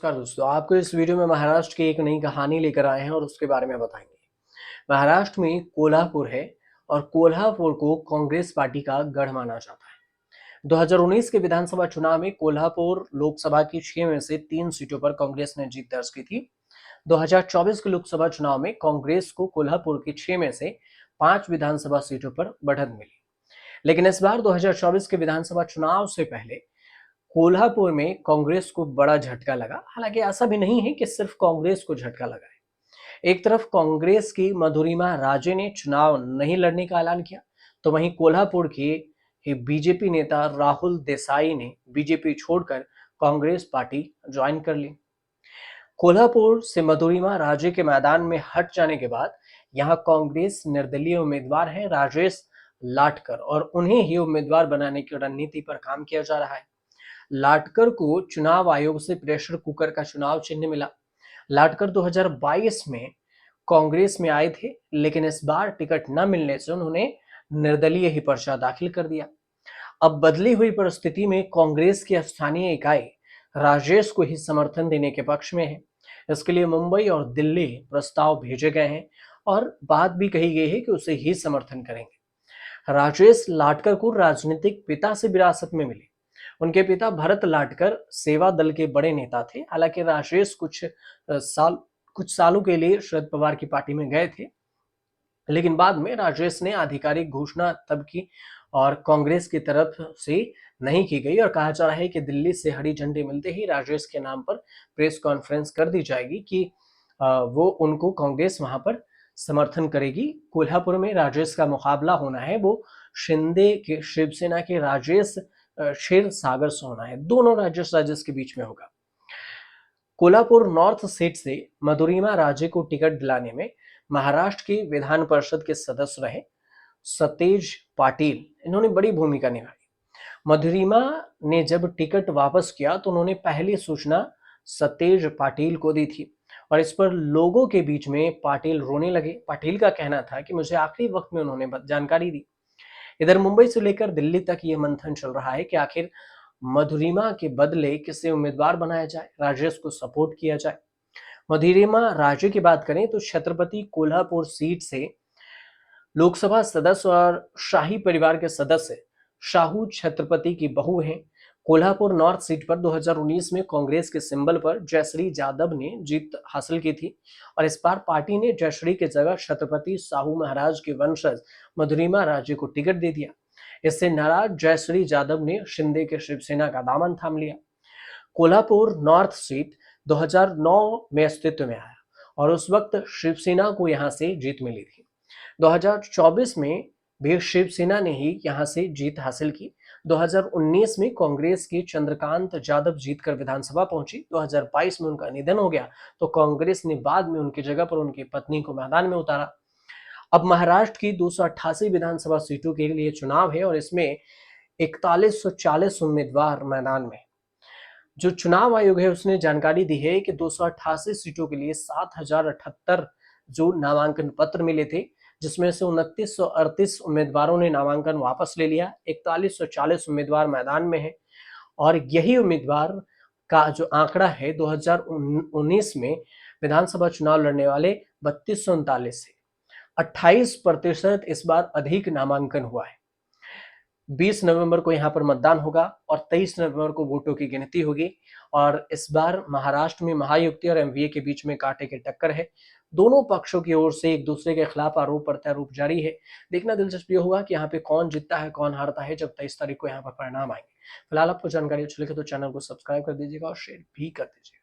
नमस्कार दोस्तों, आपको इस वीडियो में महाराष्ट्र की एक नई कहानी लेकर आए हैं और उसके बारे में बताएंगे। महाराष्ट्र में कोल्हापुर है और कोल्हापुर को कांग्रेस पार्टी का गढ़ माना जाता है। 2019 के विधानसभा चुनाव में कोल्हापुर लोकसभा की 6 में से 3 सीटों पर कांग्रेस ने जीत दर्ज की थी। 2024 के लोकसभा चुनाव में कांग्रेस को कोल्हापुर की 6 में से 5 विधानसभा सीटों पर बढ़त मिली। लेकिन इस बार 2024 के विधानसभा चुनाव से पहले कोल्हापुर में कांग्रेस को बड़ा झटका लगा। हालांकि ऐसा भी नहीं है कि सिर्फ कांग्रेस को झटका लगा है। एक तरफ कांग्रेस की मधुरिमा राजे ने चुनाव नहीं लड़ने का ऐलान किया, तो वहीं कोल्हापुर के बीजेपी नेता राहुल देसाई ने बीजेपी छोड़कर कांग्रेस पार्टी ज्वाइन कर ली। कोल्हापुर से मधुरिमा राजे के मैदान में हट जाने के बाद यहां कांग्रेस निर्दलीय उम्मीदवार हैं राजेश लाटकर, और उन्हें ही उम्मीदवार बनाने की रणनीति पर काम किया जा रहा है। लाटकर को चुनाव आयोग से प्रेशर कुकर का चुनाव चिन्ह मिला। लाटकर 2022 में कांग्रेस में आए थे, लेकिन इस बार टिकट न मिलने से उन्होंने निर्दलीय ही पर्चा दाखिल कर दिया। अब बदली हुई परिस्थिति में कांग्रेस की स्थानीय इकाई राजेश को ही समर्थन देने के पक्ष में है। इसके लिए मुंबई और दिल्ली प्रस्ताव भेजे गए हैं और बात भी कही गई है कि उसे ही समर्थन करेंगे। राजेश लाटकर को राजनीतिक पिता से विरासत में मिली। उनके पिता भरत लाटकर सेवा दल के बड़े नेता थे। हालांकि राजेश कुछ सालों के लिए शरद पवार की पार्टी में गए थे, लेकिन बाद में राजेश ने आधिकारिक घोषणा तब की और कांग्रेस की तरफ से नहीं की गई, और कहा जा रहा है कि दिल्ली से हरी झंडी मिलते ही राजेश के नाम पर प्रेस कॉन्फ्रेंस कर दी जाएगी कि वो उनको कांग्रेस वहां पर समर्थन करेगी। कोल्हापुर में राजेश का मुकाबला होना है वो शिंदे के शिवसेना के राजेश क्षीर सागर से होना है। दोनों राजेश के बीच में होगा। कोल्हापुर नॉर्थ सीट से मधुरिमा राजे को टिकट दिलाने में महाराष्ट्र की विधान परिषद के सदस्य रहे सतेज पाटिल, इन्होंने बड़ी भूमिका निभाई। मधुरिमा ने जब टिकट वापस किया तो उन्होंने पहली सूचना सतेज पाटिल को दी थी, और इस पर लोगों के बीच में पाटिल रोने लगे। पाटिल का कहना था कि मुझे आखिरी वक्त में उन्होंने जानकारी दी। इधर मुंबई से लेकर दिल्ली तक ये मंथन चल रहा है कि आखिर मधुरिमा के बदले किसे उम्मीदवार बनाया जाए, राजेश को सपोर्ट किया जाए। मधुरिमा राजे की बात करें तो छत्रपति कोल्हापुर सीट से लोकसभा सदस्य और शाही परिवार के सदस्य शाहू छत्रपति की बहू हैं। कोल्हापुर नॉर्थ सीट पर 2019 में कांग्रेस के सिंबल पर जयश्री यादव ने जीत हासिल की थी, और इस बार पार्टी ने जयश्री की जगह छत्रपति साहू महाराज के वंशज मधुरिमा राजे को टिकट दे दिया। इससे नाराज जयश्री यादव ने शिंदे के शिवसेना का दामन थाम लिया। कोल्हापुर नॉर्थ सीट 2009 में अस्तित्व में आया और उस वक्त शिवसेना को यहां से जीत मिली थी। 2024 में भी शिवसेना ने ही यहां से जीत हासिल की। 2019 में कांग्रेस की चंद्रकांत यादव जीतकर विधानसभा पहुंची। 2022 में उनका निधन हो गया तो कांग्रेस ने बाद में उनकी जगह पर उनकी पत्नी को मैदान में उतारा। अब महाराष्ट्र की 288 विधानसभा सीटों के लिए चुनाव है और इसमें 4140 उम्मीदवार मैदान में। जो चुनाव आयोग है उसने जानकारी दी है कि 288 सीटों के लिए 7078 जो नामांकन पत्र मिले थे, जिसमें से 2938 उम्मीदवारों ने नामांकन वापस ले लिया। 4140 उम्मीदवार मैदान में है, और यही उम्मीदवार का जो आंकड़ा है 2019 में विधानसभा चुनाव लड़ने वाले 3239 से 28% इस बार अधिक नामांकन हुआ है। 20 नवंबर को यहां पर मतदान होगा और 23 नवंबर को वोटों की गिनती होगी, और इस बार महाराष्ट्र में महायुति और एमवीए के बीच में कांटे की टक्कर है। दोनों पक्षों की ओर से एक दूसरे के खिलाफ आरोप प्रत्यारोप जारी है। देखना दिलचस्प ये होगा कि यहाँ पे कौन जीतता है कौन हारता है जब 23 तारीख को यहाँ पर परिणाम आएंगे। फिलहाल आपको जानकारी अच्छी लगे तो चैनल को सब्सक्राइब कर दीजिएगा और शेयर भी कर दीजिएगा।